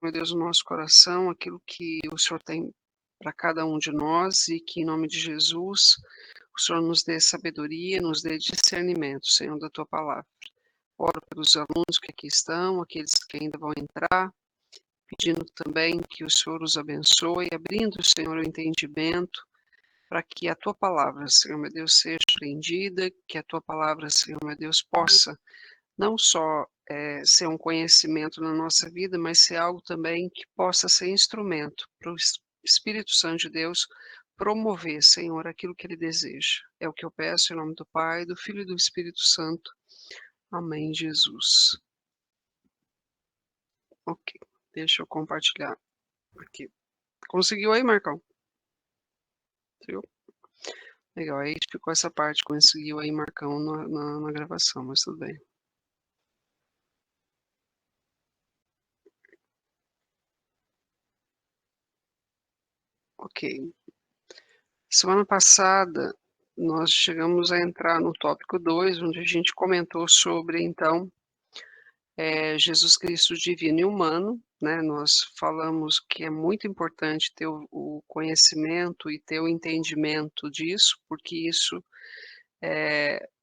meu Deus, no nosso coração aquilo que o Senhor tem para cada um de nós e que, em nome de Jesus, o Senhor nos dê sabedoria, nos dê discernimento, Senhor, da tua palavra. Oro pelos alunos que aqui estão, aqueles que ainda vão entrar, pedindo também que o Senhor os abençoe, abrindo, Senhor, o entendimento, para que a tua palavra, Senhor, meu Deus, seja aprendida, que a tua palavra, Senhor, meu Deus, possa não só ser um conhecimento na nossa vida, mas ser algo também que possa ser instrumento para o Espírito Santo de Deus promover, Senhor, aquilo que Ele deseja. É o que eu peço em nome do Pai, do Filho e do Espírito Santo. Amém, Jesus. Ok, deixa eu compartilhar aqui. Conseguiu aí, Marcão? Viu? Legal, aí ficou essa parte, conseguiu aí, Marcão, na gravação, mas tudo bem. Ok. Semana passada, nós chegamos a entrar no tópico 2, onde a gente comentou sobre, então, Jesus Cristo divino e humano, né, nós falamos que é muito importante ter o conhecimento e ter o entendimento disso, porque isso,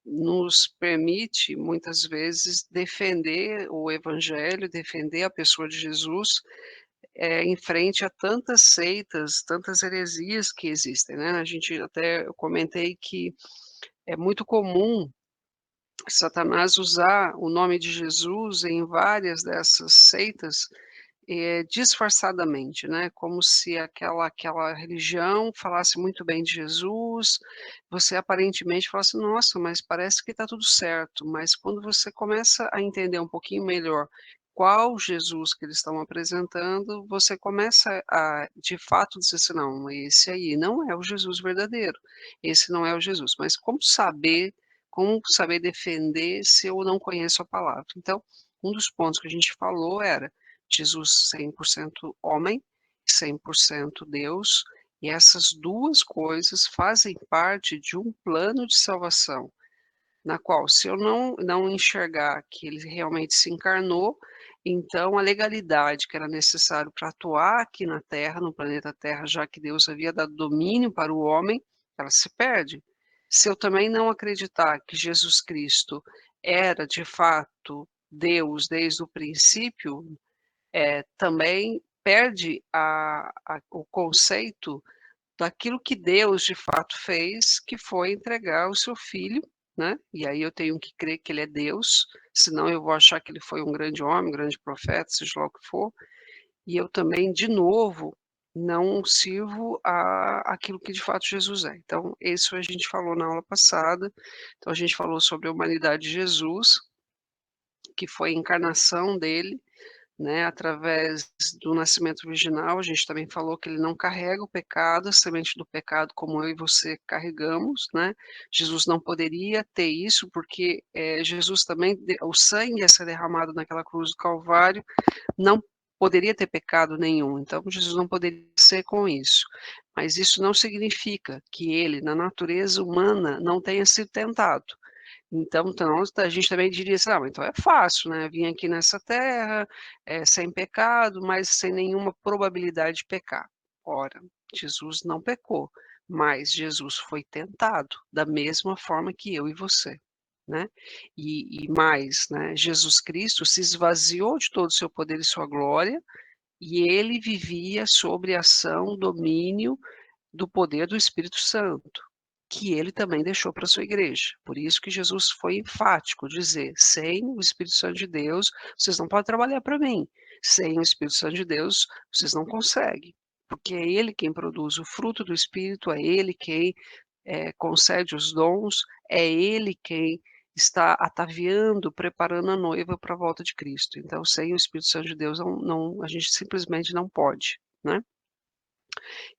nos permite, muitas vezes, defender o evangelho, defender a pessoa de Jesus, em frente a tantas seitas, tantas heresias que existem, né. A gente até eu comentei que é muito comum Satanás usar o nome de Jesus em várias dessas seitas, disfarçadamente, né, como se aquela religião falasse muito bem de Jesus, você aparentemente fala assim: "Nossa, mas parece que está tudo certo", mas quando você começa a entender um pouquinho melhor qual Jesus que eles estão apresentando, você começa a, de fato, dizer assim: "Não, esse aí não é o Jesus verdadeiro, esse não é o Jesus", mas como saber defender se eu não conheço a palavra? Então, um dos pontos que a gente falou era Jesus 100% homem, 100% Deus, e essas 2 coisas fazem parte de um plano de salvação, na qual se eu não enxergar que ele realmente se encarnou, então a legalidade que era necessário para atuar aqui na Terra, no planeta Terra, já que Deus havia dado domínio para o homem, ela se perde. Se eu também não acreditar que Jesus Cristo era de fato Deus desde o princípio, também perde o conceito daquilo que Deus de fato fez, que foi entregar o seu filho, né, e aí eu tenho que crer que ele é Deus, senão eu vou achar que ele foi um grande homem, um grande profeta, seja lá o que for, e eu também, de novo, não sirvo a aquilo que de fato Jesus é. Então, isso a gente falou na aula passada, então a gente falou sobre a humanidade de Jesus, que foi a encarnação dele, né, através do nascimento virginal, a gente também falou que ele não carrega o pecado, a semente do pecado, como eu e você carregamos, né. Jesus não poderia ter isso, porque, Jesus também o sangue a ser derramado naquela cruz do Calvário não poderia ter pecado nenhum, então Jesus não poderia ser com isso. Mas isso não significa que ele, na natureza humana, não tenha sido tentado. Então a gente também diria assim: "Ah, então é fácil, né, vim aqui nessa terra, sem pecado, mas sem nenhuma probabilidade de pecar". Ora, Jesus não pecou, mas Jesus foi tentado, da mesma forma que eu e você, né. E mais, né, Jesus Cristo se esvaziou de todo o seu poder e sua glória, e ele vivia sobre a ação, domínio do poder do Espírito Santo, que ele também deixou para sua igreja. Por isso que Jesus foi enfático, dizer: "Sem o Espírito Santo de Deus, vocês não podem trabalhar para mim. Sem o Espírito Santo de Deus, vocês não conseguem, porque é ele quem produz o fruto do Espírito, é ele quem, concede os dons, é ele quem está ataviando, preparando a noiva para a volta de Cristo. Então, sem o Espírito Santo de Deus, não a gente simplesmente não pode, né".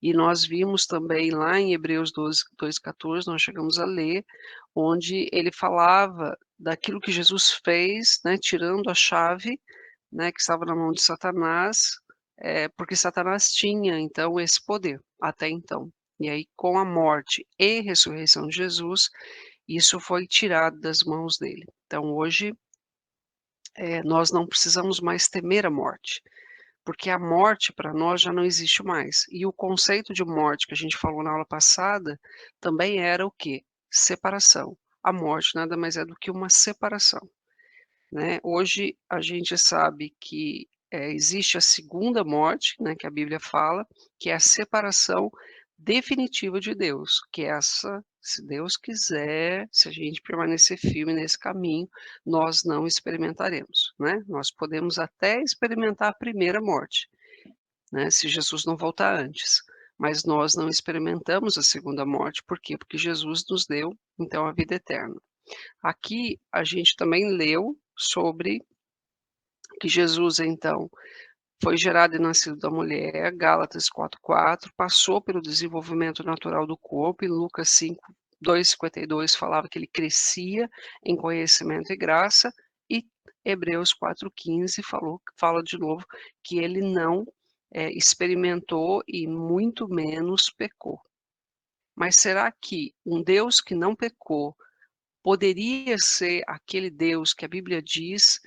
E nós vimos também lá em Hebreus 2:14, nós chegamos a ler, onde ele falava daquilo que Jesus fez, né, tirando a chave, né, que estava na mão de Satanás, porque Satanás tinha então esse poder, até então. E aí com a morte e ressurreição de Jesus, isso foi tirado das mãos dele. Então hoje, nós não precisamos mais temer a morte, porque a morte para nós já não existe mais. E o conceito de morte que a gente falou na aula passada, também era o quê? Separação. A morte nada mais é do que uma separação, né. Hoje a gente sabe que, existe a segunda morte, né, que a Bíblia fala, que é a separação definitiva de Deus, que essa, se Deus quiser, se a gente permanecer firme nesse caminho, nós não experimentaremos, né. Nós podemos até experimentar a primeira morte, né, se Jesus não voltar antes, mas nós não experimentamos a segunda morte, por quê? Porque Jesus nos deu, então, a vida eterna. Aqui a gente também leu sobre que Jesus, então, foi gerado e nascido da mulher, Gálatas 4:4, passou pelo desenvolvimento natural do corpo, e Lucas 5:2-52 falava que ele crescia em conhecimento e graça, e Hebreus 4:15 fala de novo que ele não, experimentou e muito menos pecou. Mas será que um Deus que não pecou poderia ser aquele Deus que a Bíblia diz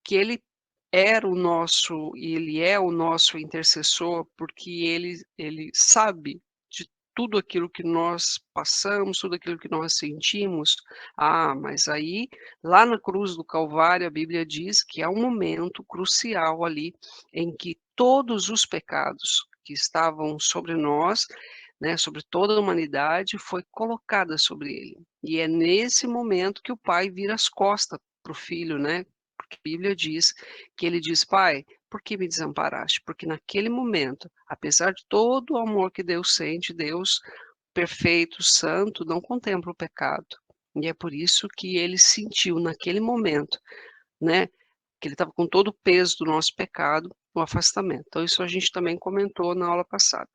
que ele era o nosso e ele é o nosso intercessor, porque ele sabe de tudo aquilo que nós passamos, tudo aquilo que nós sentimos. Ah, mas aí, lá na cruz do Calvário, a Bíblia diz que há um momento crucial ali, em que todos os pecados que estavam sobre nós, né, sobre toda a humanidade, foi colocada sobre ele. E é nesse momento que o pai vira as costas para o filho, né, porque a Bíblia diz que ele diz: "Pai, por que me desamparaste?" Porque naquele momento, apesar de todo o amor que Deus sente, Deus perfeito, santo, não contempla o pecado. E é por isso que ele sentiu naquele momento, né, que ele estava com todo o peso do nosso pecado, o afastamento. Então isso a gente também comentou na aula passada.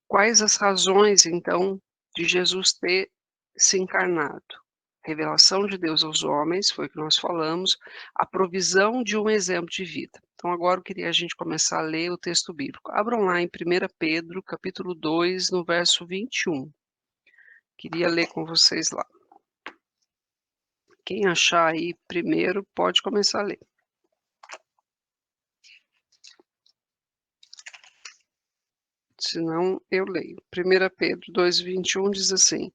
Quais as razões, então, de Jesus ter se encarnado? Revelação de Deus aos homens, foi o que nós falamos, a provisão de um exemplo de vida. Então agora eu queria a gente começar a ler o texto bíblico. Abram lá em 1 Pedro, capítulo 2, no verso 21. Queria ler com vocês lá. Quem achar aí primeiro, pode começar a ler. Senão eu leio. 1 Pedro 2:21 diz assim: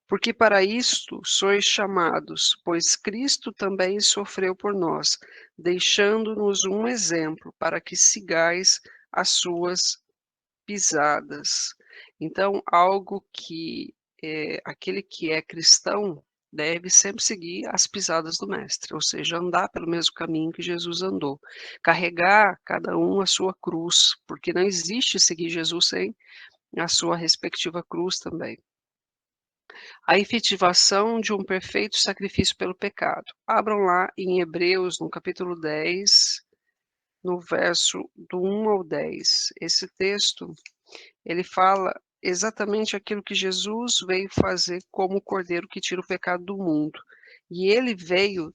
"Porque para isto sois chamados, pois Cristo também sofreu por nós, deixando-nos um exemplo para que sigais as suas pisadas". Então, algo que, aquele que é cristão deve sempre seguir as pisadas do mestre, ou seja, andar pelo mesmo caminho que Jesus andou, carregar cada um a sua cruz, porque não existe seguir Jesus sem a sua respectiva cruz também. A efetivação de um perfeito sacrifício pelo pecado. Abram lá em Hebreus, no capítulo 10, no verso do 1 ao 10. Esse texto, ele fala exatamente aquilo que Jesus veio fazer como o cordeiro que tira o pecado do mundo. E ele veio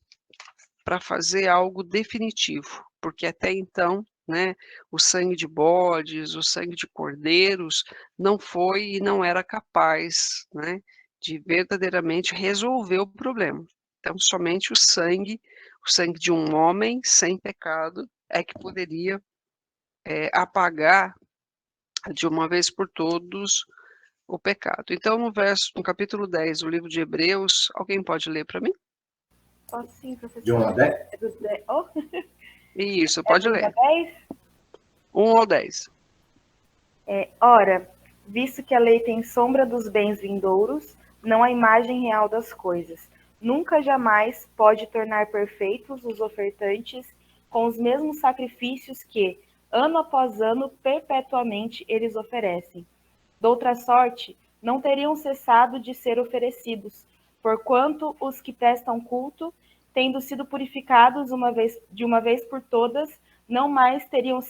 para fazer algo definitivo, porque até então, né, o sangue de bodes, o sangue de cordeiros, não foi e não era capaz, né, de verdadeiramente resolver o problema. Então, somente o sangue de um homem sem pecado, é que poderia, apagar de uma vez por todos o pecado. Então, no capítulo 10 do livro de Hebreus, alguém pode ler para mim? Posso sim, De 1 a professora. 10? É dos 10. Oh, Isso, é pode do 1 a ler. 10? 1 ao 10. Ora, visto que a lei tem sombra dos bens vindouros, não a imagem real das coisas, nunca jamais pode tornar perfeitos os ofertantes com os mesmos sacrifícios que, ano após ano, perpetuamente eles oferecem. Doutra sorte, não teriam cessado de ser oferecidos, porquanto os que prestam culto, tendo sido purificados de uma vez por todas, não mais teriam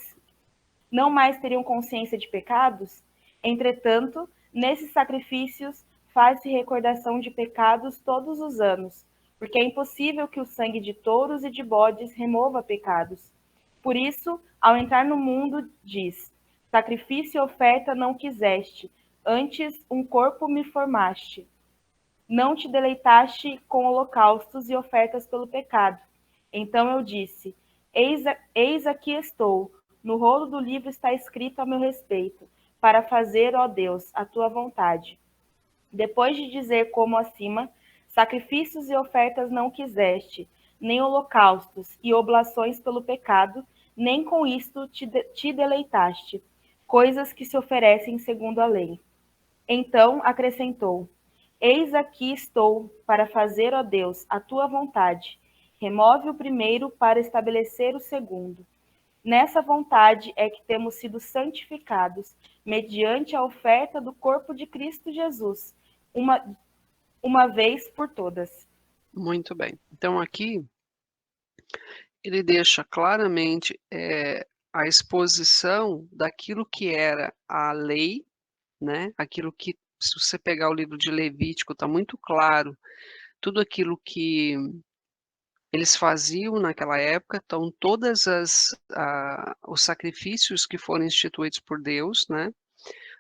consciência de pecados? Entretanto, nesses sacrifícios faz-se recordação de pecados todos os anos, porque é impossível que o sangue de touros e de bodes remova pecados. Por isso, ao entrar no mundo, diz: sacrifício e oferta não quiseste, antes um corpo me formaste. Não te deleitaste com holocaustos e ofertas pelo pecado. Então eu disse: Eis aqui estou. No rolo do livro está escrito a meu respeito, para fazer, ó Deus, a tua vontade. Depois de dizer como acima, sacrifícios e ofertas não quiseste, nem holocaustos e oblações pelo pecado, nem com isto te deleitaste, coisas que se oferecem segundo a lei. Então acrescentou: Eis aqui estou para fazer, ó Deus, a tua vontade. Remove o primeiro para estabelecer o segundo. Nessa vontade é que temos sido santificados, mediante a oferta do corpo de Cristo Jesus, uma, uma vez por todas. Muito bem. Então aqui ele deixa claramente, a exposição daquilo que era a lei, né, aquilo que se você pegar o livro de Levítico, está muito claro, tudo aquilo que eles faziam naquela época, então todas os sacrifícios que foram instituídos por Deus, né,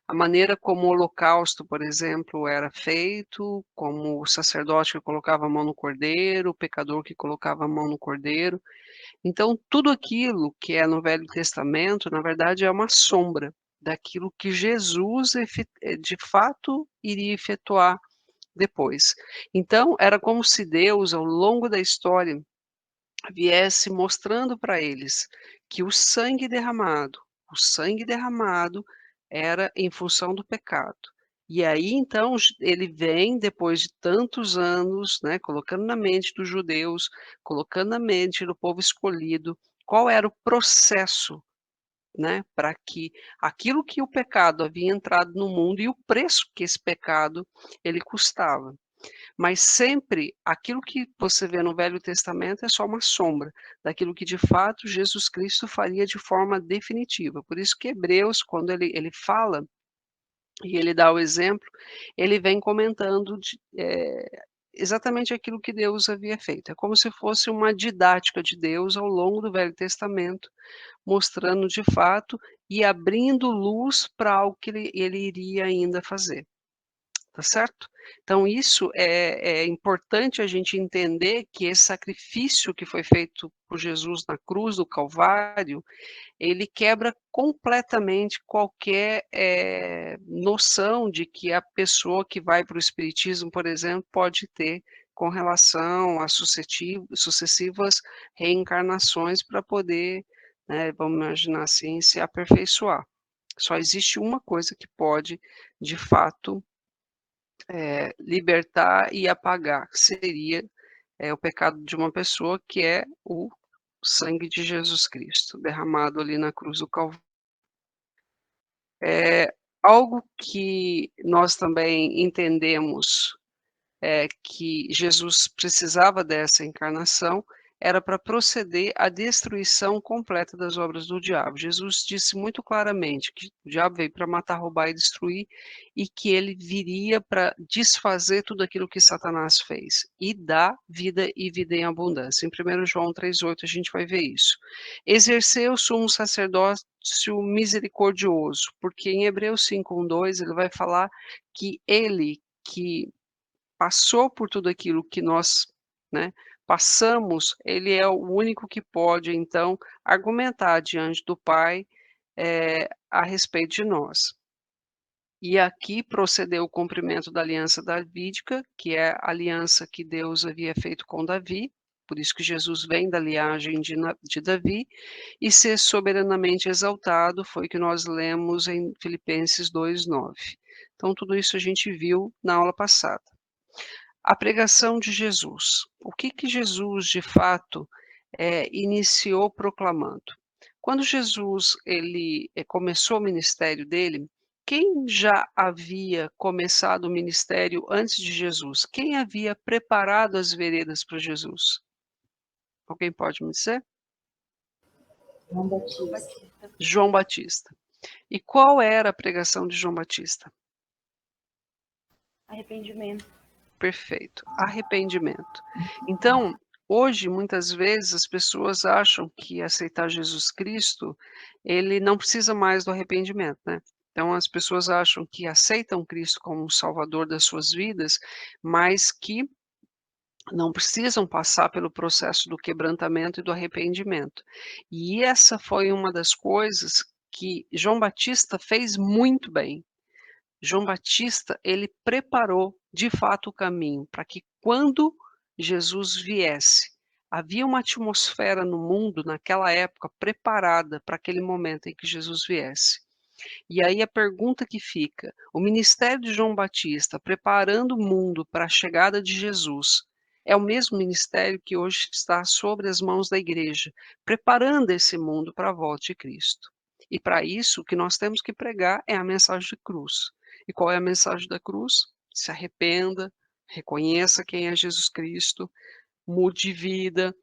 a maneira como o holocausto, por exemplo, era feito, como o sacerdote que colocava a mão no cordeiro, o pecador que colocava a mão no cordeiro. Então, tudo aquilo que é no Velho Testamento, na verdade, é uma sombra daquilo que Jesus de fato iria efetuar depois. Então, era como se Deus, ao longo da história, viesse mostrando para eles que o sangue derramado era em função do pecado. E aí então ele vem depois de tantos anos, né, colocando na mente dos judeus, colocando na mente do povo escolhido, qual era o processo, né, para que aquilo que o pecado havia entrado no mundo e o preço que esse pecado ele custava. Mas sempre aquilo que você vê no Velho Testamento é só uma sombra daquilo que de fato Jesus Cristo faria de forma definitiva. Por isso que Hebreus, quando ele fala e ele dá o exemplo, ele vem comentando exatamente aquilo que Deus havia feito. É como se fosse uma didática de Deus ao longo do Velho Testamento, mostrando de fato e abrindo luz para algo que ele iria ainda fazer. Tá certo? Então isso é importante a gente entender que esse sacrifício que foi feito por Jesus na cruz do Calvário, ele quebra completamente qualquer, noção de que a pessoa que vai para o espiritismo, por exemplo, pode ter com relação a sucessivas reencarnações para poder, né, vamos imaginar assim, se aperfeiçoar. Só existe uma coisa que pode, de fato, libertar e apagar, que seria, o pecado de uma pessoa, que é o sangue de Jesus Cristo, derramado ali na cruz do Calvário. Algo que nós também entendemos que Jesus precisava dessa encarnação, era para proceder à destruição completa das obras do diabo. Jesus disse muito claramente que o diabo veio para matar, roubar e destruir, e que ele viria para desfazer tudo aquilo que Satanás fez, e dar vida e vida em abundância. Em 1 João 3,8 a gente vai ver isso. Exercer o sumo sacerdócio misericordioso, porque em Hebreus 5:1-2 ele vai falar que ele que passou por tudo aquilo que nós, né, passamos, ele é o único que pode, então, argumentar diante do Pai, a respeito de nós. E aqui procedeu o cumprimento da aliança davídica, que é a aliança que Deus havia feito com Davi, por isso que Jesus vem da linhagem de Davi, e ser soberanamente exaltado, foi o que nós lemos em Filipenses 2:9. Então tudo isso a gente viu na aula passada. A pregação de Jesus. O que que Jesus, de fato, iniciou proclamando? Quando Jesus ele, começou o ministério dele, quem já havia começado o ministério antes de Jesus? Quem havia preparado as veredas para Jesus? Alguém pode me dizer? João Batista. João Batista. E qual era a pregação de João Batista? Arrependimento. Perfeito, arrependimento. Então, hoje, muitas vezes, as pessoas acham que aceitar Jesus Cristo, ele não precisa mais do arrependimento, né. Então as pessoas acham que aceitam Cristo como o salvador das suas vidas, mas que não precisam passar pelo processo do quebrantamento e do arrependimento. E essa foi uma das coisas que João Batista fez muito bem. João Batista, ele preparou de fato o caminho para que quando Jesus viesse, havia uma atmosfera no mundo naquela época preparada para aquele momento em que Jesus viesse. E aí a pergunta que fica: o ministério de João Batista preparando o mundo para a chegada de Jesus, é o mesmo ministério que hoje está sobre as mãos da igreja, preparando esse mundo para a volta de Cristo. E para isso, o que nós temos que pregar é a mensagem de cruz. E qual é a mensagem da cruz? Se arrependa, reconheça quem é Jesus Cristo, mude de vida,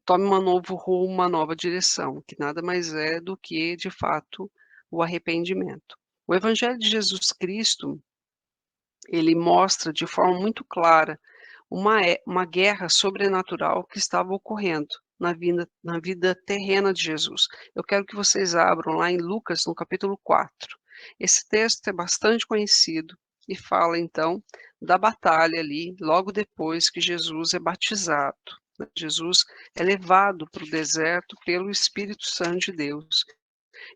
tome um novo rumo, uma nova direção, que nada mais é do que, de fato, o arrependimento. O Evangelho de Jesus Cristo, ele mostra de forma muito clara uma guerra sobrenatural que estava ocorrendo na vida terrena de Jesus. Eu quero que vocês abram lá em Lucas, no capítulo 4. Esse texto é bastante conhecido e fala, então, da batalha ali, logo depois que Jesus é batizado. Jesus é levado para o deserto pelo Espírito Santo de Deus.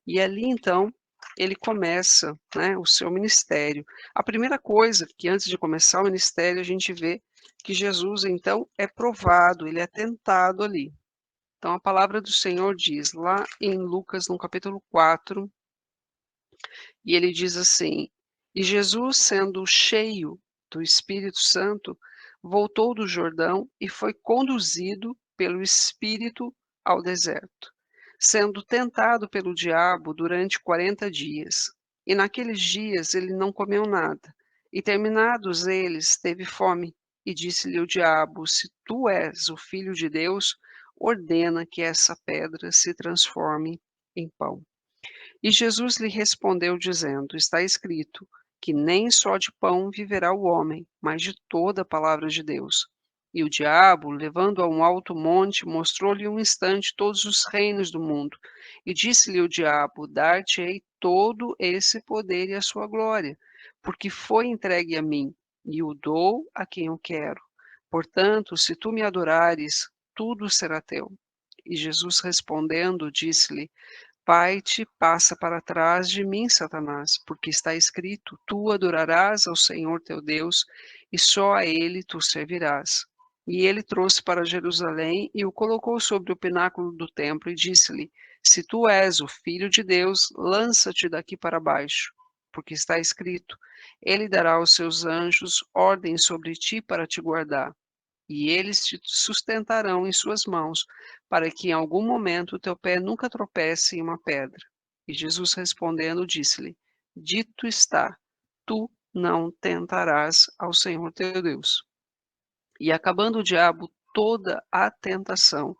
E ali, então, ele começa, né, o seu ministério. A primeira coisa que antes de começar o ministério, a gente vê que Jesus, então, é provado, ele é tentado ali. Então, a palavra do Senhor diz, lá em Lucas, no capítulo 4, e ele diz assim: E Jesus, sendo cheio do Espírito Santo, voltou do Jordão e foi conduzido pelo Espírito ao deserto, sendo tentado pelo diabo durante 40 dias. E naqueles dias ele não comeu nada. E terminados eles, teve fome. E disse-lhe o diabo: Se tu és o filho de Deus, ordena que essa pedra se transforme em pão. E Jesus lhe respondeu, dizendo: Está escrito que nem só de pão viverá o homem, mas de toda a palavra de Deus. E o diabo, levando-o a um alto monte, mostrou-lhe um instante todos os reinos do mundo. E disse-lhe o diabo: Dar-te-ei todo esse poder e a sua glória, porque foi entregue a mim, e o dou a quem eu quero. Portanto, se tu me adorares, tudo será teu. E Jesus respondendo, disse-lhe: Vai-te, passa para trás de mim, Satanás, porque está escrito: Tu adorarás ao Senhor teu Deus, e só a ele tu servirás. E ele trouxe para Jerusalém e o colocou sobre o pináculo do templo e disse-lhe: Se tu és o filho de Deus, lança-te daqui para baixo, porque está escrito: Ele dará aos seus anjos ordem sobre ti para te guardar, e eles te sustentarão em suas mãos, para que em algum momento o teu pé nunca tropece em uma pedra. E Jesus respondendo, disse-lhe: Dito está, tu não tentarás ao Senhor teu Deus. E acabando o diabo toda a tentação,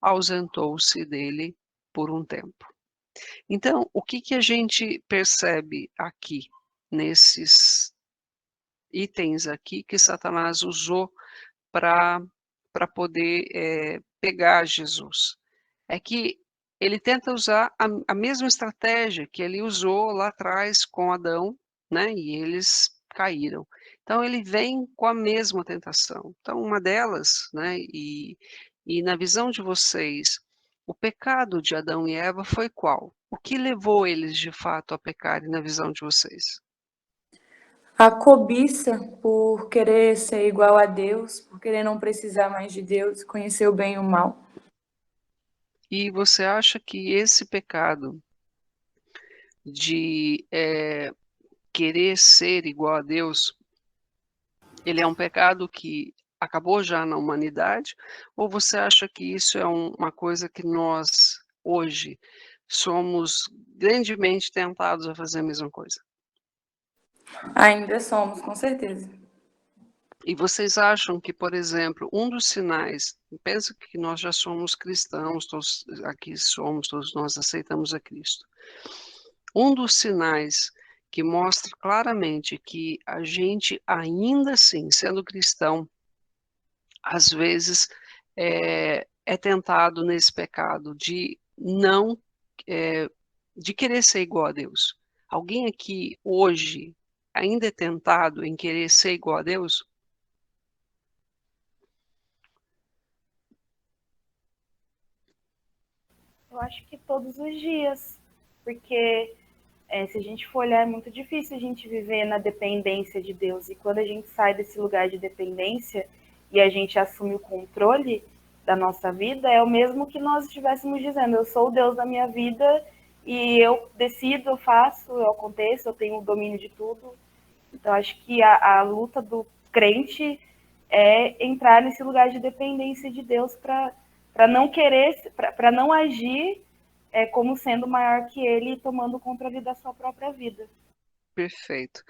ausentou-se dele por um tempo. Então, o que que a gente percebe aqui, nesses itens aqui que Satanás usou para poder, pegar Jesus. É que ele tenta usar a mesma estratégia que ele usou lá atrás com Adão, né, e eles caíram. Então ele vem com a mesma tentação. Então uma delas, né, e na visão de vocês, o pecado de Adão e Eva foi qual? O que levou eles de fato a pecarem na visão de vocês? A cobiça por querer ser igual a Deus, por querer não precisar mais de Deus, conhecer o bem e o mal. E você acha que esse pecado de, querer ser igual a Deus, ele é um pecado que acabou já na humanidade? Ou você acha que isso é uma coisa que nós, hoje, somos grandemente tentados a fazer a mesma coisa? Ainda somos, com certeza. E vocês acham que, por exemplo, um dos sinais, pensa que nós já somos cristãos, todos aqui somos, todos nós aceitamos a Cristo. Um dos sinais que mostra claramente que a gente, ainda assim, sendo cristão, às vezes é tentado nesse pecado de não, de querer ser igual a Deus. Alguém aqui hoje ainda é tentado em querer ser igual a Deus? Eu acho que todos os dias, porque se a gente for olhar, é muito difícil a gente viver na dependência de Deus. E quando a gente sai desse lugar de dependência e a gente assume o controle da nossa vida, é o mesmo que nós estivéssemos dizendo: eu sou o Deus da minha vida e eu decido, eu faço, eu aconteço, eu tenho o domínio de tudo. Então, acho que a luta do crente é entrar nesse lugar de dependência de Deus para não querer, para não agir como sendo maior que ele e tomando o controle da sua própria vida. Perfeito.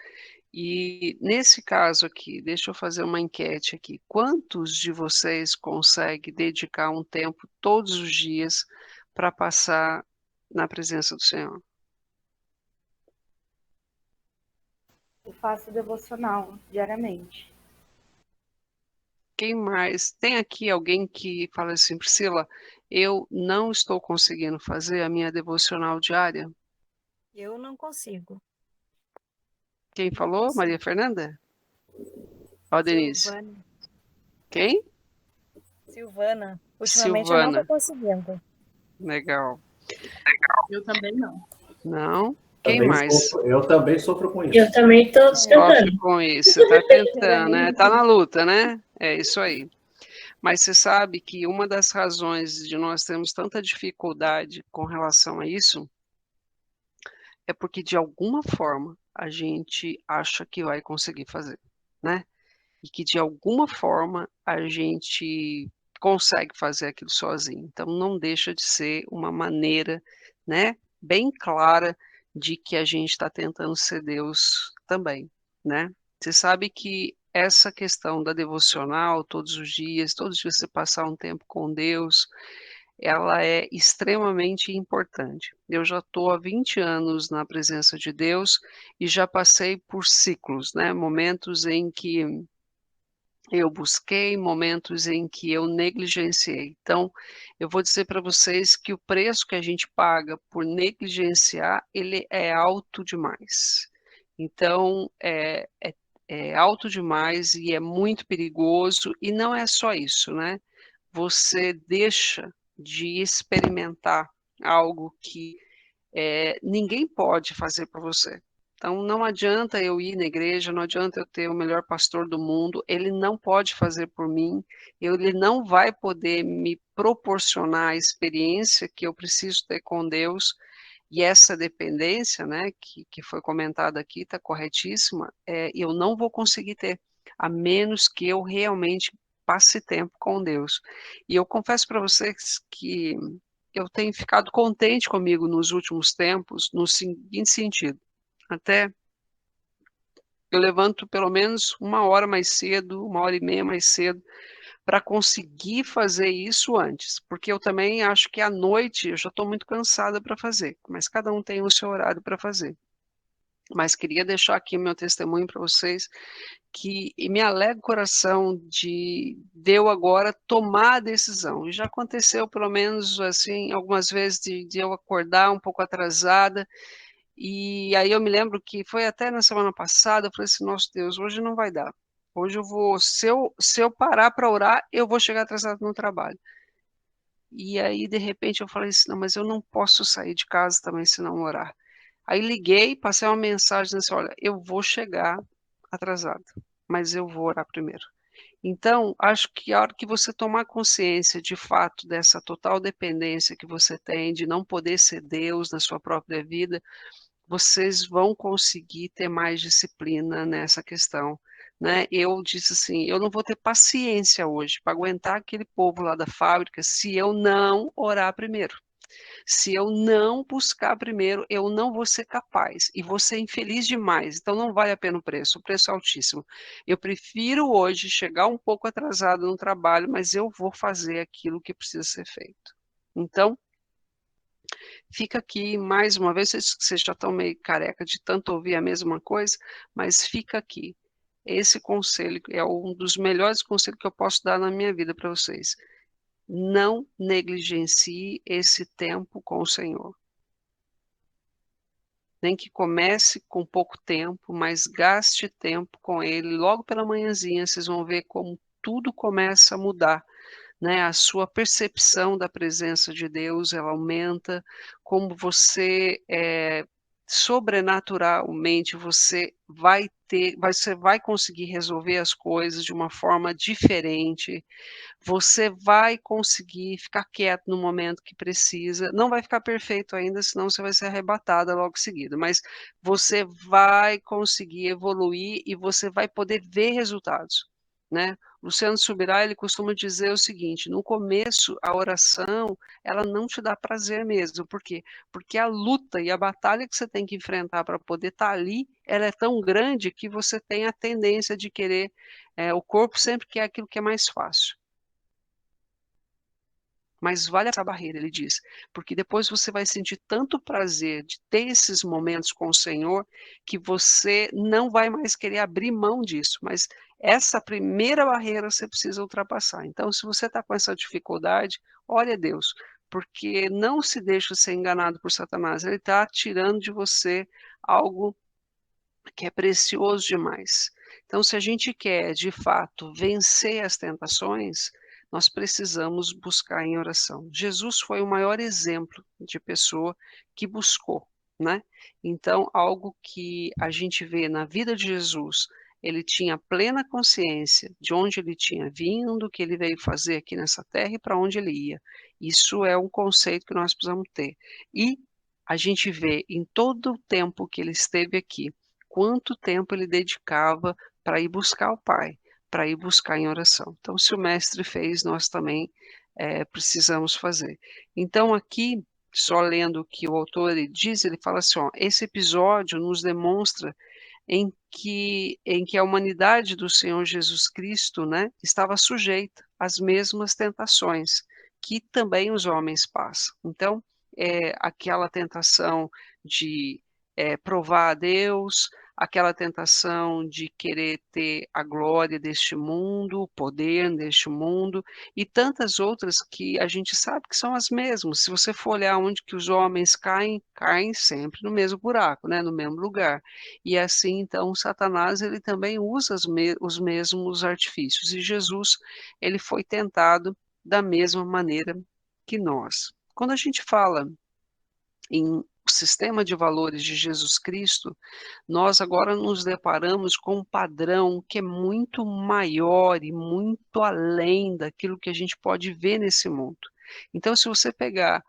E nesse caso aqui, deixa eu fazer uma enquete aqui. Quantos de vocês conseguem dedicar um tempo todos os dias para passar na presença do Senhor? Eu faço devocional diariamente. Quem mais? Tem aqui alguém que fala assim, Priscila, eu não estou conseguindo fazer a minha devocional diária? Eu não consigo. Quem Não falou? consigo. Maria Fernanda? Ó, Denise. Silvana. Quem? Silvana. Ultimamente eu não Silvana. estou conseguindo. Legal. Eu também não. Não? Quem Também mais? eu também sofro com isso. Eu também estou Sofre tentando. com isso. Você está tentando, né? Está na luta, né? É isso aí. Mas você sabe que uma das razões de nós termos tanta dificuldade com relação a isso é porque, de alguma forma, a gente acha que vai conseguir fazer, né? E que, de alguma forma, a gente consegue fazer aquilo sozinho. Então, não deixa de ser uma maneira, né, bem clara de que a gente está tentando ser Deus também, né? Você sabe que essa questão da devocional, todos os dias você passar um tempo com Deus, ela é extremamente importante. Eu já estou há 20 anos na presença de Deus e já passei por ciclos, né? Momentos em que eu busquei, momentos em que eu negligenciei. Então, eu vou dizer para vocês que o preço que a gente paga por negligenciar, ele é alto demais. Então, é alto demais e é muito perigoso, e não é só isso, né? Você deixa de experimentar algo que ninguém pode fazer por você. Então, não adianta eu ir na igreja, não adianta eu ter o melhor pastor do mundo, ele não pode fazer por mim, ele não vai poder me proporcionar a experiência que eu preciso ter com Deus, e essa dependência, né, que foi comentada aqui, está corretíssima, eu não vou conseguir ter, a menos que eu realmente passe tempo com Deus. E eu confesso para vocês que eu tenho ficado contente comigo nos últimos tempos, no seguinte sentido. Até eu levanto pelo menos 1 hora mais cedo, 1 hora e meia mais cedo, para conseguir fazer isso antes. Porque eu também acho que à noite eu já estou muito cansada para fazer, mas cada um tem o seu horário para fazer. Mas queria deixar aqui meu testemunho para vocês, que me alegra o coração de eu agora tomar a decisão. E já aconteceu, pelo menos, assim, algumas vezes de eu acordar um pouco atrasada, e aí eu me lembro que foi até na semana passada, eu falei assim, nosso Deus, hoje não vai dar. Hoje eu vou, se eu parar para orar, eu vou chegar atrasado no trabalho. E aí, de repente, eu falei assim, não, mas eu não posso sair de casa também se não orar. Aí liguei, passei uma mensagem assim, olha, eu vou chegar atrasado, mas eu vou orar primeiro. Então, acho que a hora que você tomar consciência de fato dessa total dependência que você tem, de não poder ser Deus na sua própria vida, vocês vão conseguir ter mais disciplina nessa questão, né? Eu disse assim, eu não vou ter paciência hoje para aguentar aquele povo lá da fábrica se eu não orar primeiro. Se eu não buscar primeiro, eu não vou ser capaz e vou ser infeliz demais. Então não vale a pena o preço é altíssimo. Eu prefiro hoje chegar um pouco atrasado no trabalho, mas eu vou fazer aquilo que precisa ser feito. Então, fica aqui mais uma vez, vocês já estão meio careca de tanto ouvir a mesma coisa, mas fica aqui. Esse conselho é um dos melhores conselhos que eu posso dar na minha vida para vocês. Não negligencie esse tempo com o Senhor. Nem que comece com pouco tempo, mas gaste tempo com Ele. Logo pela manhãzinha, vocês vão ver como tudo começa a mudar né, a sua percepção da presença de Deus, ela aumenta, como você, sobrenaturalmente, você vai conseguir resolver as coisas de uma forma diferente, você vai conseguir ficar quieto no momento que precisa, não vai ficar perfeito ainda, senão você vai ser arrebatada logo em seguida, mas você vai conseguir evoluir e você vai poder ver resultados, né. Luciano Subirá, ele costuma dizer o seguinte: "No começo, a oração, ela não te dá prazer mesmo, por quê? Porque a luta e a batalha que você tem que enfrentar para poder estar ali, ela é tão grande que você tem a tendência de querer, o corpo sempre quer aquilo que é mais fácil. Mas vale essa barreira", ele diz, porque depois você vai sentir tanto prazer de ter esses momentos com o Senhor, que você não vai mais querer abrir mão disso, mas essa primeira barreira você precisa ultrapassar. Então, se você está com essa dificuldade, ore a Deus, porque não se deixe ser enganado por Satanás, ele está tirando de você algo que é precioso demais. Então, se a gente quer, de fato, vencer as tentações, nós precisamos buscar em oração. Jesus foi o maior exemplo de pessoa que buscou, né. Então, algo que a gente vê na vida de Jesus, ele tinha plena consciência de onde ele tinha vindo, o que ele veio fazer aqui nessa terra e para onde ele ia. Isso é um conceito que nós precisamos ter. E a gente vê em todo o tempo que ele esteve aqui, quanto tempo ele dedicava para ir buscar o Pai, para ir buscar em oração. Então, se o mestre fez, nós também, precisamos fazer. Então aqui, só lendo o que o autor ele diz, ele fala assim, ó: "Esse episódio nos demonstra em que a humanidade do Senhor Jesus Cristo, né, estava sujeita às mesmas tentações que também os homens passam". Então, aquela tentação de, provar a Deus, aquela tentação de querer ter a glória deste mundo, o poder deste mundo, e tantas outras que a gente sabe que são as mesmas. Se você for olhar onde que os homens caem, caem sempre no mesmo buraco, né, no mesmo lugar. E assim, então, Satanás, ele também usa os mesmos artifícios, e Jesus, ele foi tentado da mesma maneira que nós. Quando a gente fala em sistema de valores de Jesus Cristo, nós agora nos deparamos com um padrão que é muito maior e muito além daquilo que a gente pode ver nesse mundo. Então, se você pegar,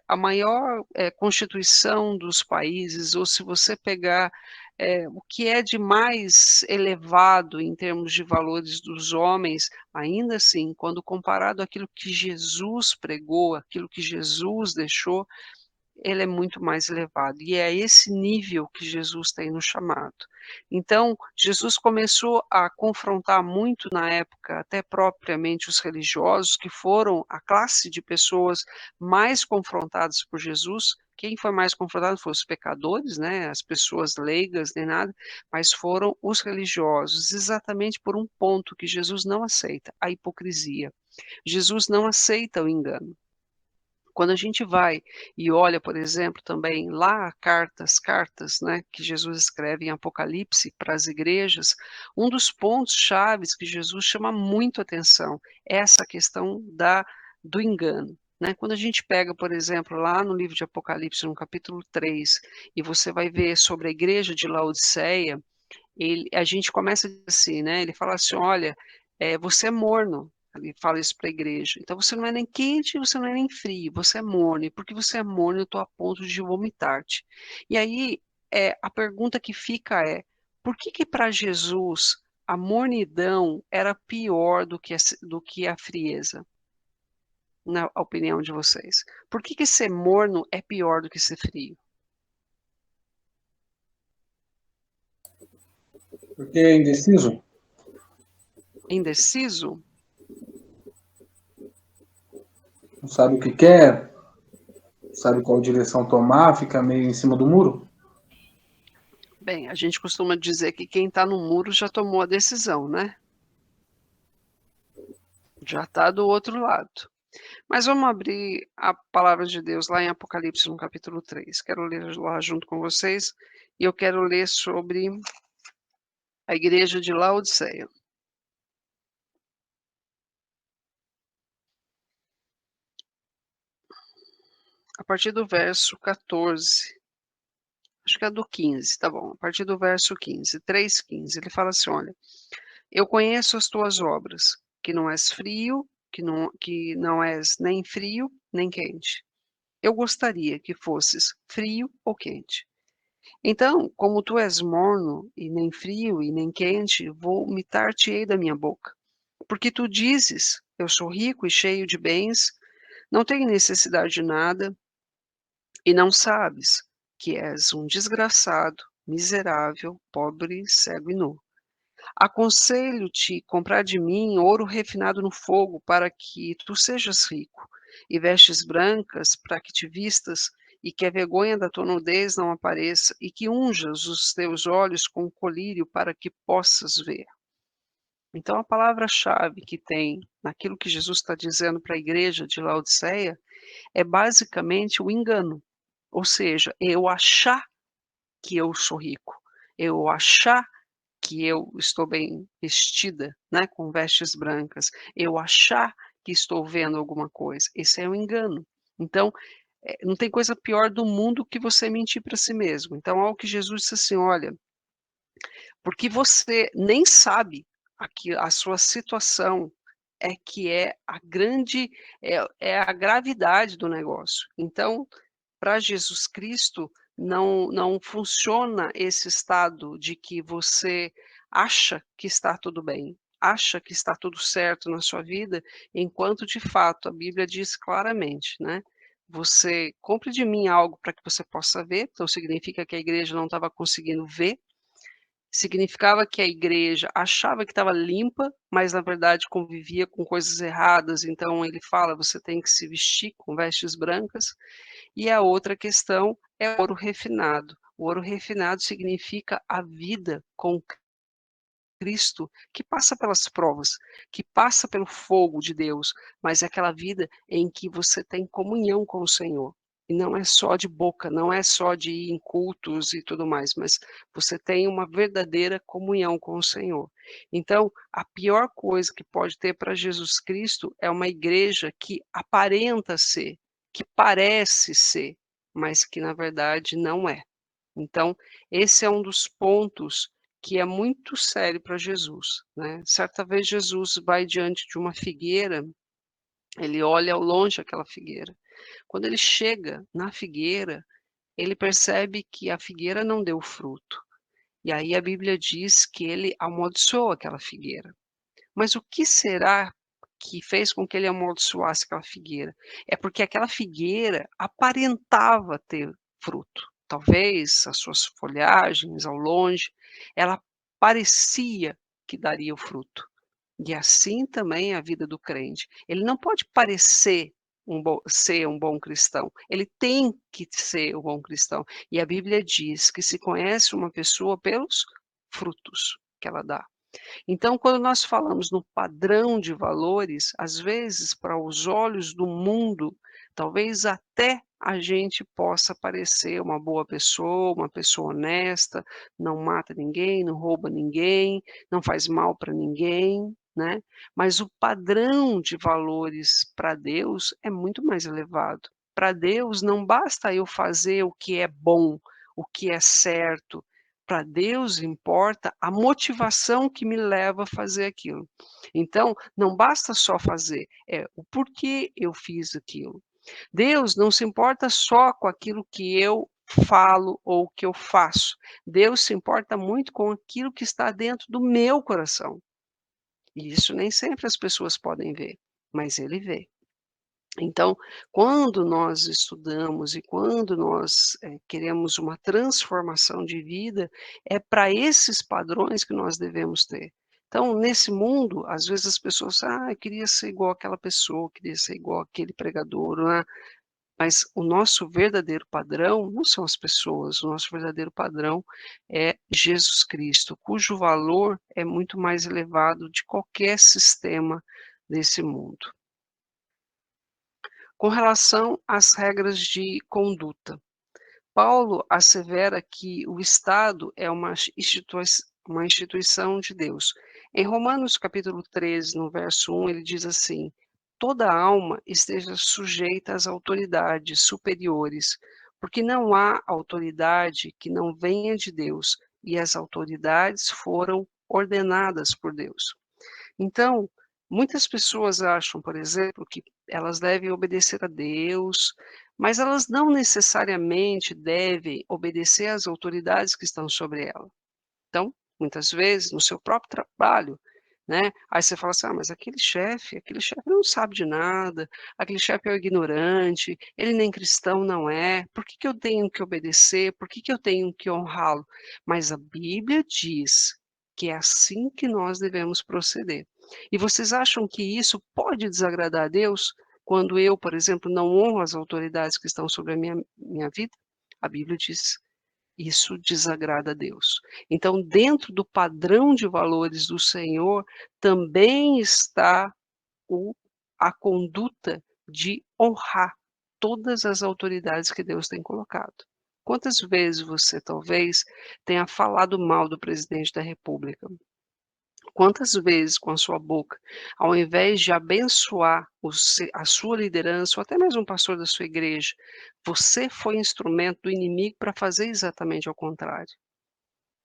a maior, constituição dos países, ou se você pegar, o que é de mais elevado em termos de valores dos homens, ainda assim, quando comparado àquilo que Jesus pregou, aquilo que Jesus deixou, ele é muito mais elevado, e é esse nível que Jesus tem nos chamado. Então, Jesus começou a confrontar muito na época, até propriamente os religiosos, que foram a classe de pessoas mais confrontadas por Jesus. Quem foi mais confrontado foram os pecadores, né, as pessoas leigas nem nada, mas foram os religiosos, exatamente por um ponto que Jesus não aceita: a hipocrisia. Jesus não aceita o engano. Quando a gente vai e olha, por exemplo, também lá cartas, né, que Jesus escreve em Apocalipse para as igrejas, um dos pontos chaves que Jesus chama muito atenção é essa questão do engano, né. Quando a gente pega, por exemplo, lá no livro de Apocalipse, no capítulo 3, e você vai ver sobre a igreja de Laodiceia, a gente começa assim, né, ele fala assim: "Olha, você é morno", ele fala isso para a igreja, "então você não é nem quente, você não é nem frio, você é morno, e porque você é morno eu estou a ponto de vomitar-te". E aí, a pergunta que fica é: por que que para Jesus a mornidão era pior do que a frieza, na opinião de vocês? Por que que ser morno é pior do que ser frio? Porque é indeciso? Indeciso? Não sabe o que quer, sabe qual direção tomar, fica meio em cima do muro? Bem, a gente costuma dizer que quem está no muro já tomou a decisão, né? Já está do outro lado. Mas vamos abrir a palavra de Deus lá em Apocalipse, no capítulo 3. Quero ler lá junto com vocês, e eu quero ler sobre a igreja de Laodiceia. a partir do verso 14. Acho que é do 15, tá bom. A partir do verso 15, 3:15, ele fala assim: olha, eu conheço as tuas obras, que não és frio, que não és nem frio, nem quente. Eu gostaria que fosses frio ou quente. Então, como tu és morno, e nem frio e nem quente, vomitar-te-ei da minha boca. Porque tu dizes: eu sou rico e cheio de bens, não tenho necessidade de nada, e não sabes que és um desgraçado, miserável, pobre, cego e nu. Aconselho-te comprar de mim ouro refinado no fogo, para que tu sejas rico, e vestes brancas para que te vistas, e que a vergonha da tua nudez não apareça, e que unjas os teus olhos com colírio para que possas ver. Então, a palavra-chave que tem naquilo que Jesus está dizendo para a igreja de Laodiceia é basicamente o engano. Ou seja, eu achar que eu sou rico, eu achar que eu estou bem vestida, né, com vestes brancas, eu achar que estou vendo alguma coisa, esse é um engano. Então, não tem coisa pior do mundo que você mentir para si mesmo. Então, ao que Jesus disse assim: "Olha, porque você nem sabe a sua situação é que é a grande é a gravidade do negócio". Então, para Jesus Cristo, não funciona esse estado de que você acha que está tudo bem, acha que está tudo certo na sua vida, enquanto de fato a Bíblia diz claramente, né, você compre de mim algo para que você possa ver, então significa que a igreja não estava conseguindo ver, significava que a igreja achava que estava limpa, mas na verdade convivia com coisas erradas, então ele fala: "Você tem que se vestir com vestes brancas". E a outra questão é o ouro refinado. O ouro refinado significa a vida com Cristo, que passa pelas provas, que passa pelo fogo de Deus, mas é aquela vida em que você tem comunhão com o Senhor. E não é só de boca, não é só de ir em cultos e tudo mais, mas você tem uma verdadeira comunhão com o Senhor. Então, a pior coisa que pode ter para Jesus Cristo é uma igreja que aparenta ser, que parece ser, mas que na verdade não é. Então, esse é um dos pontos que é muito sério para Jesus, né. Certa vez Jesus vai diante de uma figueira, ele olha ao longe aquela figueira. Quando ele chega na figueira, ele percebe que a figueira não deu fruto. E aí a Bíblia diz que ele amaldiçoou aquela figueira. Mas o que será que fez com que ele amaldiçoasse aquela figueira? É porque aquela figueira aparentava ter fruto. Talvez as suas folhagens ao longe, ela parecia que daria o fruto. E assim também é a vida do crente. Ele não pode parecer ser um bom cristão, ele tem que ser um bom cristão. E a Bíblia diz que se conhece uma pessoa pelos frutos que ela dá. Então, quando nós falamos no padrão de valores, às vezes, para os olhos do mundo, talvez até a gente possa parecer uma boa pessoa, uma pessoa honesta, não mata ninguém, não rouba ninguém, não faz mal para ninguém, né? Mas o padrão de valores para Deus é muito mais elevado. Para Deus não basta eu fazer o que é bom, o que é certo, para Deus importa a motivação que me leva a fazer aquilo. Então, não basta só fazer, é o porquê eu fiz aquilo. Deus não se importa só com aquilo que eu falo ou que eu faço. Deus se importa muito com aquilo que está dentro do meu coração. E isso nem sempre as pessoas podem ver, mas Ele vê. Então, quando nós estudamos e quando nós, queremos uma transformação de vida, é para esses padrões que nós devemos ter. Então, nesse mundo, às vezes as pessoas: "Ah, eu queria ser igual àquela pessoa, queria ser igual àquele pregador", né. Mas o nosso verdadeiro padrão não são as pessoas, o nosso verdadeiro padrão é Jesus Cristo, cujo valor é muito mais elevado de qualquer sistema desse mundo. Com relação às regras de conduta, Paulo assevera que o Estado é uma instituição de Deus. Em Romanos capítulo 13, no verso 1, ele diz assim: toda alma esteja sujeita às autoridades superiores, porque não há autoridade que não venha de Deus, e as autoridades foram ordenadas por Deus. Então, muitas pessoas acham, por exemplo, que elas devem obedecer a Deus, mas elas não necessariamente devem obedecer às autoridades que estão sobre ela. Então, muitas vezes, no seu próprio trabalho, né, aí você fala assim: "Ah, mas aquele chefe não sabe de nada, aquele chefe é um ignorante, ele nem cristão não é, por que que eu tenho que obedecer? Por que que eu tenho que honrá-lo?". Mas a Bíblia diz que é assim que nós devemos proceder. E vocês acham que isso pode desagradar a Deus, quando eu, por exemplo, não honro as autoridades que estão sobre a minha vida? A Bíblia diz: isso desagrada a Deus. Então, dentro do padrão de valores do Senhor, também está o a conduta de honrar todas as autoridades que Deus tem colocado. Quantas vezes você, talvez, tenha falado mal do presidente da república? Quantas vezes com a sua boca, ao invés de abençoar a sua liderança, ou até mesmo um pastor da sua igreja, você foi instrumento do inimigo para fazer exatamente ao contrário?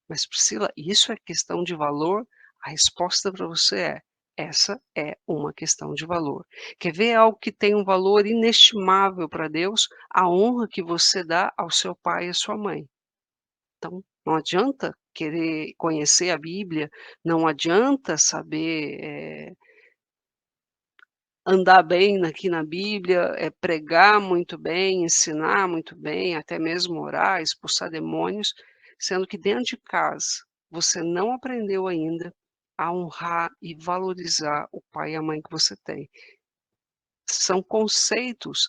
Mas Priscila, isso é questão de valor? A resposta para você é: essa é uma questão de valor. Quer ver algo que tem um valor inestimável para Deus? A honra que você dá ao seu pai e à sua mãe. Então, não adianta querer conhecer a Bíblia, não adianta saber, andar bem aqui na Bíblia, pregar muito bem, ensinar muito bem, até mesmo orar, expulsar demônios, sendo que dentro de casa você não aprendeu ainda a honrar e valorizar o pai e a mãe que você tem. São conceitos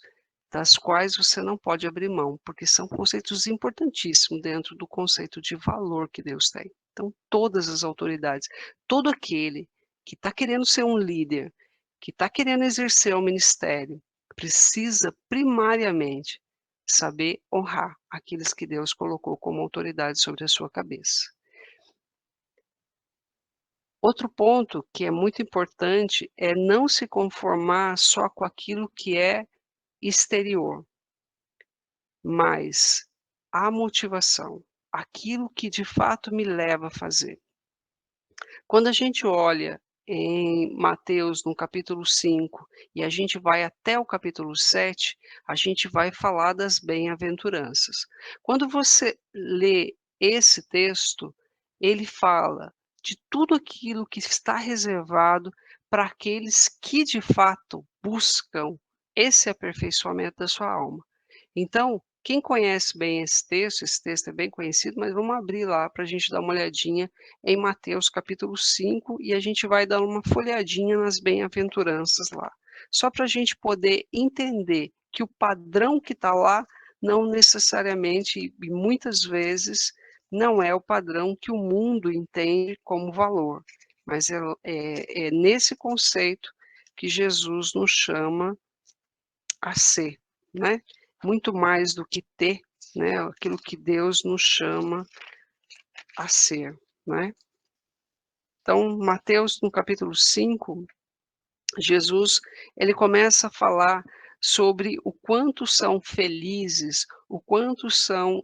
das quais você não pode abrir mão, porque são conceitos importantíssimos dentro do conceito de valor que Deus tem. Então, todas as autoridades, todo aquele que está querendo ser um líder, que está querendo exercer o ministério, precisa primariamente saber honrar aqueles que Deus colocou como autoridade sobre a sua cabeça. Outro ponto que é muito importante é não se conformar só com aquilo que é exterior, mas a motivação, aquilo que de fato me leva a fazer. Quando a gente olha em Mateus, no capítulo 5, e a gente vai até o capítulo 7, a gente vai falar das bem-aventuranças. Quando você lê esse texto, ele fala de tudo aquilo que está reservado para aqueles que de fato buscam esse aperfeiçoamento da sua alma. Então, quem conhece bem esse texto é bem conhecido, mas vamos abrir lá para a gente dar uma olhadinha em Mateus capítulo 5 e a gente vai dar uma folhadinha nas bem-aventuranças lá. Só para a gente poder entender que o padrão que está lá não necessariamente e muitas vezes não é o padrão que o mundo entende como valor, mas é nesse conceito que Jesus nos chama a ser, né? Muito mais do que ter, né? Aquilo que Deus nos chama a ser, né? Então, Mateus, no capítulo 5, Jesus, ele começa a falar sobre o quanto são felizes, o quanto são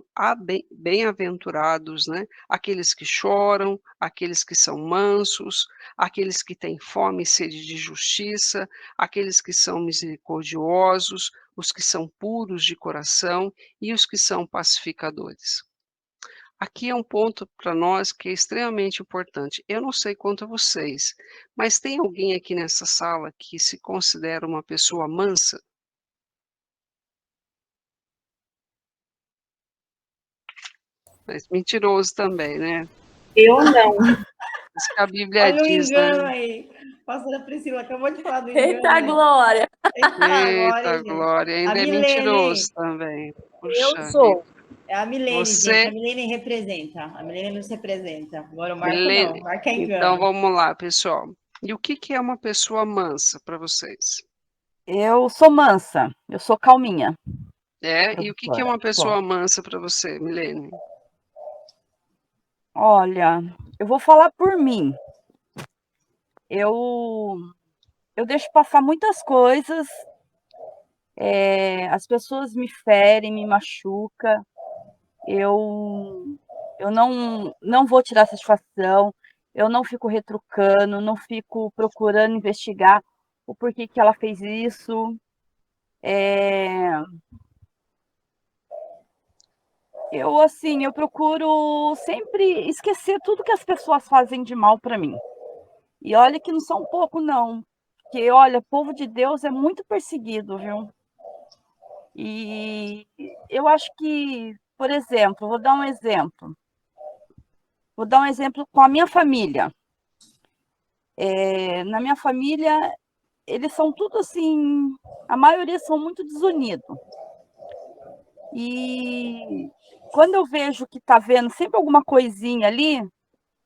bem-aventurados, né? Aqueles que choram, aqueles que são mansos, aqueles que têm fome e sede de justiça, aqueles que são misericordiosos, os que são puros de coração e os que são pacificadores. Aqui é um ponto para nós que é extremamente importante. Eu não sei quanto a vocês, mas tem alguém aqui nessa sala que se considera uma pessoa mansa? Mas mentiroso também, né? Eu não. Isso que a Bíblia Olha o diz, né? engano aí. Pastora Priscila acabou de falar do Eita engano. glória! Eita, Eita glória, gente. glória, A ainda é mentiroso Milene. também. Eu Puxa vida. sou. É a Milene, gente. Você, A Milene representa. A Milene nos representa. Agora o Marco não. Milene, O Marco é então engano. vamos lá, pessoal. E o que que é uma pessoa mansa para vocês? Eu sou mansa, eu sou calminha, E o que que é professora. uma Sou. pessoa mansa para você, Milene? Olha, eu vou falar por mim. Eu eu deixo passar muitas coisas, as pessoas me ferem, me machuca, eu não vou tirar satisfação, eu não fico retrucando, não fico procurando investigar o porquê que ela fez isso. Eu, assim, eu procuro sempre esquecer tudo que as pessoas fazem de mal para mim. E olha que não são pouco não, porque olha, povo de Deus é muito perseguido, viu. E eu acho que, por exemplo, vou dar um exemplo com a minha família. Na minha família, eles são tudo assim, a maioria são muito desunidos. E quando eu vejo que tá vendo sempre alguma coisinha ali,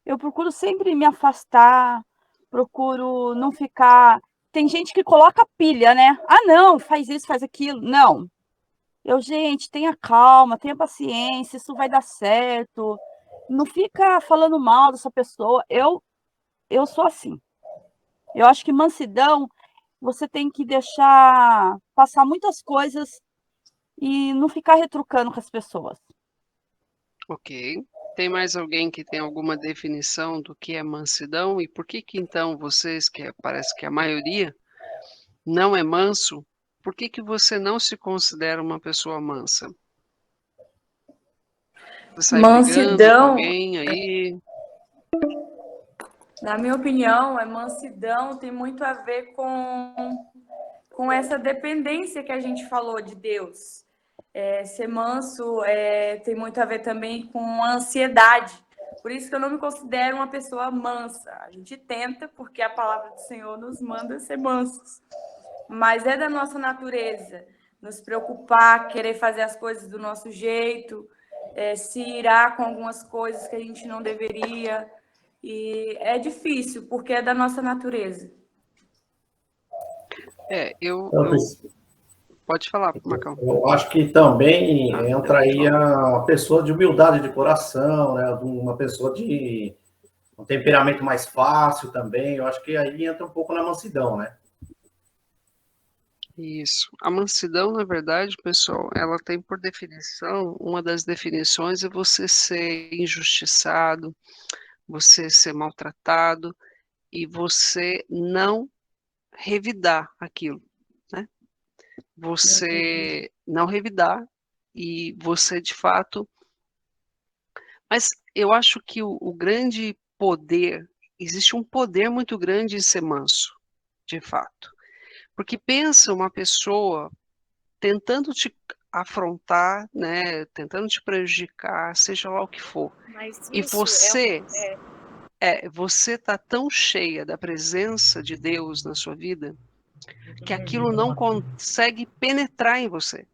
eu procuro sempre me afastar, procuro não ficar. Tem gente que coloca pilha, né? Ah, não, faz isso, faz aquilo. Não. Gente, tenha calma, tenha paciência, isso vai dar certo. Não fica falando mal dessa pessoa. Eu sou assim. Eu acho que mansidão, você tem que deixar passar muitas coisas e não ficar retrucando com as pessoas. Ok. Tem mais alguém que tem alguma definição do que é mansidão? E por que que então vocês, parece que a maioria, não é manso? Por que que você não se considera uma pessoa mansa? Você sai brigando com Mansidão, alguém aí? na minha opinião, mansidão tem muito a ver com essa dependência que a gente falou de Deus. Ser manso tem muito a ver também com a ansiedade. Por isso que eu não me considero uma pessoa mansa. A gente tenta, porque a palavra do Senhor nos manda ser mansos. Mas é da nossa natureza nos preocupar, querer fazer as coisas do nosso jeito, se irar com algumas coisas que a gente não deveria. E é difícil, porque é da nossa natureza. Pode falar, Macau. Eu acho que também entra aí a pessoa de humildade de coração, né? Uma pessoa de um temperamento mais fácil também. Eu acho que aí entra um pouco na mansidão, né? Isso. A mansidão, na verdade, pessoal, ela tem por definição, uma das definições é você ser injustiçado, você ser maltratado e você não revidar aquilo, né? Você não revidar e você, de fato. Mas eu acho que o grande poder, existe um poder muito grande em ser manso, de fato. Porque pensa uma pessoa tentando te afrontar, né, tentando te prejudicar, seja lá o que for. Mas E isso você tá tão cheia da presença de Deus na sua vida que aquilo não consegue penetrar em você.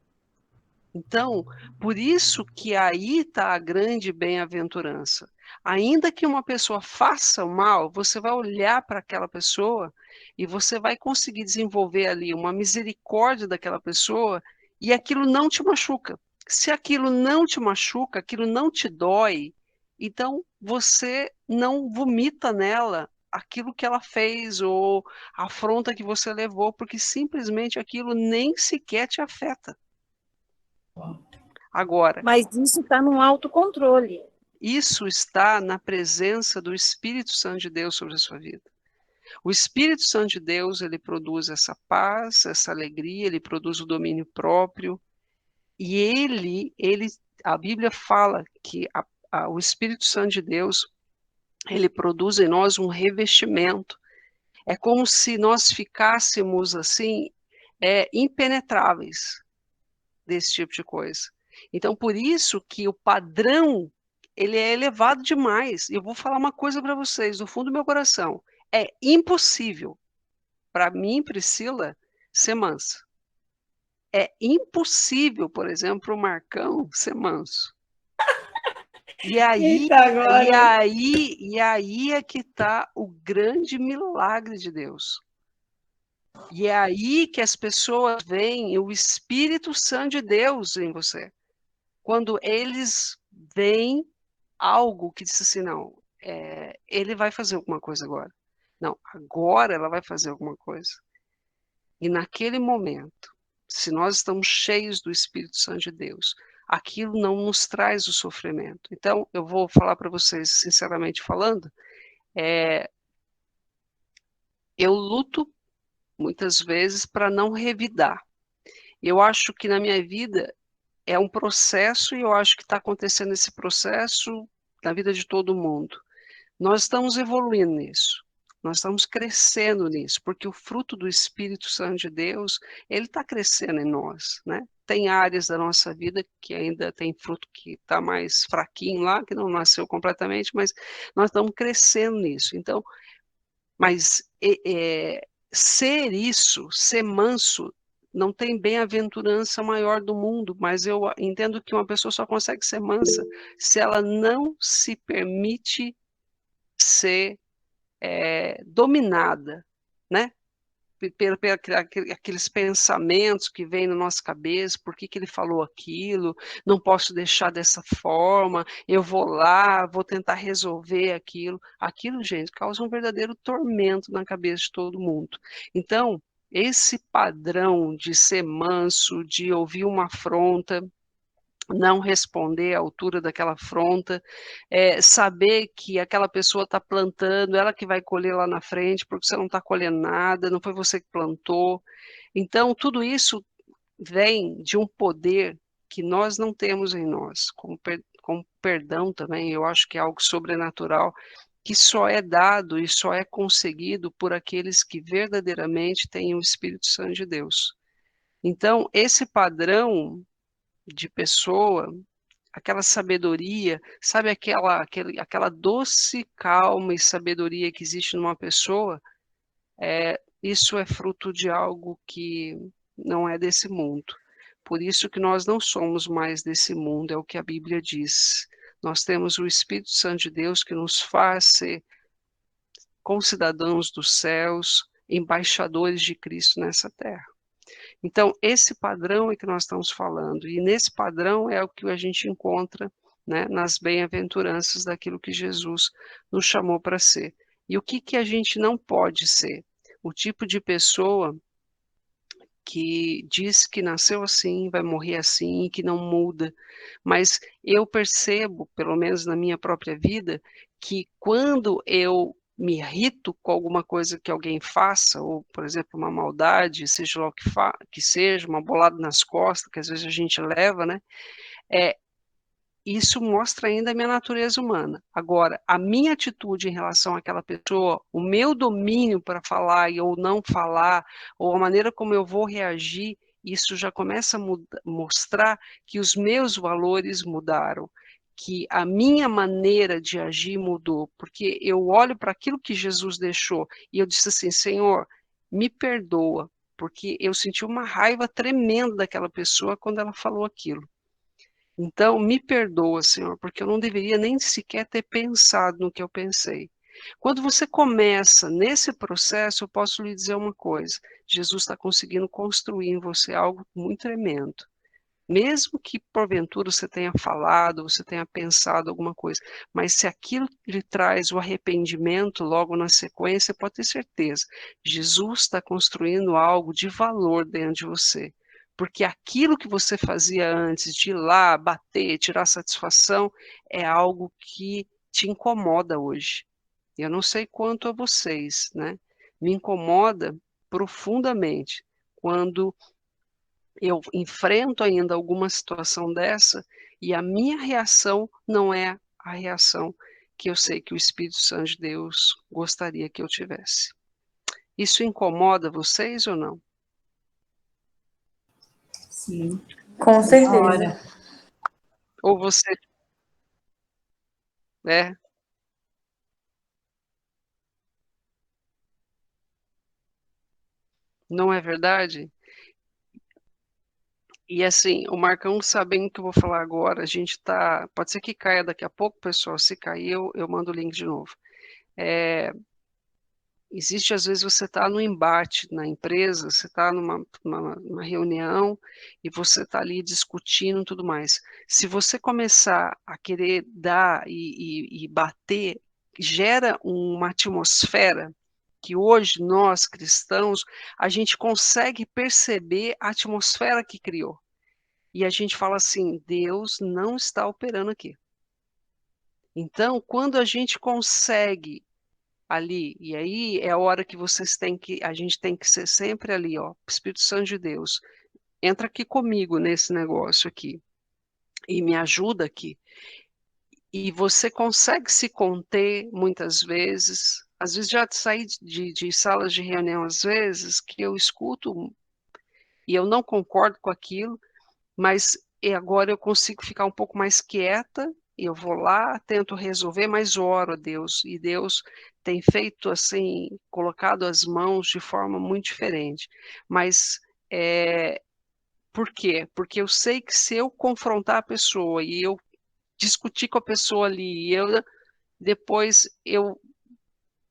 Então, por isso que aí está a grande bem-aventurança. Ainda que uma pessoa faça o mal, você vai olhar para aquela pessoa e você vai conseguir desenvolver ali uma misericórdia daquela pessoa e aquilo não te machuca. Se aquilo não te machuca, aquilo não te dói, então você não vomita nela aquilo que ela fez ou a afronta que você levou, porque simplesmente aquilo nem sequer te afeta. Agora, Mas isso está no autocontrole. isso está na presença do Espírito Santo de Deus sobre a sua vida. O Espírito Santo de Deus, ele produz essa paz, essa alegria, ele produz o domínio próprio, e a Bíblia fala que o Espírito Santo de Deus, ele produz em nós um revestimento. É como se nós ficássemos assim, impenetráveis desse tipo de coisa. Então, por isso que o padrão, ele é elevado demais. E eu vou falar uma coisa para vocês, do fundo do meu coração. É impossível, para mim, Priscila, ser mansa. É impossível, por exemplo, para o Marcão ser manso. E aí, Eita, agora. e aí é que está o grande milagre de Deus. E é aí que as pessoas veem o Espírito Santo de Deus em você. Quando eles veem algo que diz assim, não, ele vai fazer alguma coisa agora. Não, agora ela vai fazer alguma coisa. E naquele momento, se nós estamos cheios do Espírito Santo de Deus, aquilo não nos traz o sofrimento. Então, eu vou falar para vocês, sinceramente falando, eu luto muitas vezes para não revidar. Eu acho que na minha vida é um processo, e eu acho que está acontecendo esse processo na vida de todo mundo. Nós estamos evoluindo nisso, nós estamos crescendo nisso, porque o fruto do Espírito Santo de Deus, ele está crescendo em nós, né? Tem áreas da nossa vida que ainda tem fruto que está mais fraquinho lá, que não nasceu completamente, mas nós estamos crescendo nisso. Então, mas ser isso, ser manso, não tem bem-aventurança maior do mundo, mas eu entendo que uma pessoa só consegue ser mansa se ela não se permite ser dominada, né? Aqueles pensamentos que vêm na nossa cabeça, por que ele falou aquilo, não posso deixar dessa forma, eu vou lá, vou tentar resolver aquilo. Aquilo, gente, causa um verdadeiro tormento na cabeça de todo mundo. Então, esse padrão de ser manso, de ouvir uma afronta, não responder à altura daquela afronta, saber que aquela pessoa está plantando, ela que vai colher lá na frente, porque você não está colhendo nada, não foi você que plantou. Então, tudo isso vem de um poder que nós não temos em nós, como perdão também, eu acho que é algo sobrenatural, que só é dado e só é conseguido por aqueles que verdadeiramente têm o Espírito Santo de Deus. Então, esse padrão de pessoa, aquela sabedoria, sabe aquela doce calma e sabedoria que existe numa pessoa, isso é fruto de algo que não é desse mundo. Por isso que nós não somos mais desse mundo, é o que a Bíblia diz. Nós temos o Espírito Santo de Deus que nos faz ser concidadãos dos céus, embaixadores de Cristo nessa terra. Então, esse padrão é que nós estamos falando, e nesse padrão é o que a gente encontra, né, nas bem-aventuranças daquilo que Jesus nos chamou para ser. E o que a gente não pode ser? O tipo de pessoa que diz que nasceu assim, vai morrer assim, que não muda. Mas eu percebo, pelo menos na minha própria vida, que quando eu me irrito com alguma coisa que alguém faça, ou, por exemplo, uma maldade, seja lá o que seja, uma bolada nas costas, que às vezes a gente leva, né? Isso mostra ainda a minha natureza humana. Agora, a minha atitude em relação àquela pessoa, o meu domínio para falar ou não falar, ou a maneira como eu vou reagir, isso já começa a mostrar que os meus valores mudaram, que a minha maneira de agir mudou, porque eu olho para aquilo que Jesus deixou e eu disse assim, Senhor, me perdoa, porque eu senti uma raiva tremenda daquela pessoa quando ela falou aquilo. Então, me perdoa, Senhor, porque eu não deveria nem sequer ter pensado no que eu pensei. Quando você começa nesse processo, eu posso lhe dizer uma coisa: Jesus está conseguindo construir em você algo muito tremendo. Mesmo que porventura você tenha falado, você tenha pensado alguma coisa, mas se aquilo lhe traz o arrependimento logo na sequência, pode ter certeza, Jesus está construindo algo de valor dentro de você. Porque aquilo que você fazia antes de ir lá, bater, tirar satisfação, é algo que te incomoda hoje. Eu não sei quanto a vocês, né? Me incomoda profundamente quando eu enfrento ainda alguma situação dessa e a minha reação não é a reação que eu sei que o Espírito Santo de Deus gostaria que eu tivesse. Isso incomoda vocês ou não? Sim. Com certeza. Olha, Ou você não é verdade? E assim, o Marcão sabendo o que eu vou falar agora, a gente tá. Pode ser que caia daqui a pouco, pessoal. Se cair, eu mando o link de novo. Existe, às vezes, você está no embate na empresa, você está numa reunião e você está ali discutindo e tudo mais. Se você começar a querer dar e bater, gera uma atmosfera que hoje nós, cristãos, a gente consegue perceber a atmosfera que criou. E a gente fala assim: Deus não está operando aqui. Então, quando a gente consegue ali, e aí é a hora que a gente tem que ser sempre ali, ó, Espírito Santo de Deus, entra aqui comigo nesse negócio aqui e me ajuda aqui. E você consegue se conter muitas vezes. Às vezes já saí de salas de reunião, às vezes, que eu escuto e eu não concordo com aquilo, mas agora eu consigo ficar um pouco mais quieta, e eu vou lá, tento resolver, mas oro a Deus, e Deus tem feito assim, colocado as mãos de forma muito diferente. Mas por quê? Porque eu sei que se eu confrontar a pessoa e eu discutir com a pessoa ali, depois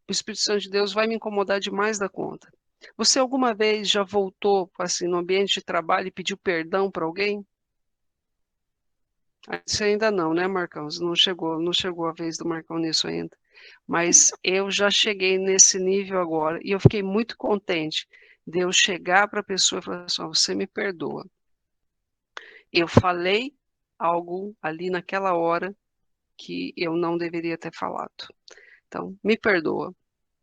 o Espírito Santo de Deus vai me incomodar demais da conta. Você alguma vez já voltou assim no ambiente de trabalho e pediu perdão para alguém? Isso ainda não, né, Marcão? Não chegou a vez do Marcão nisso ainda. Mas eu já cheguei nesse nível agora e eu fiquei muito contente de eu chegar para a pessoa e falar assim: ó, você me perdoa. Eu falei algo ali naquela hora que eu não deveria ter falado. Então, me perdoa.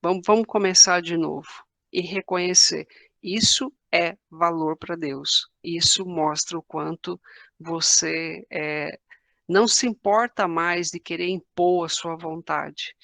Vamos começar de novo e reconhecer. Isso é valor para Deus. Isso mostra o quanto você não se importa mais de querer impor a sua vontade.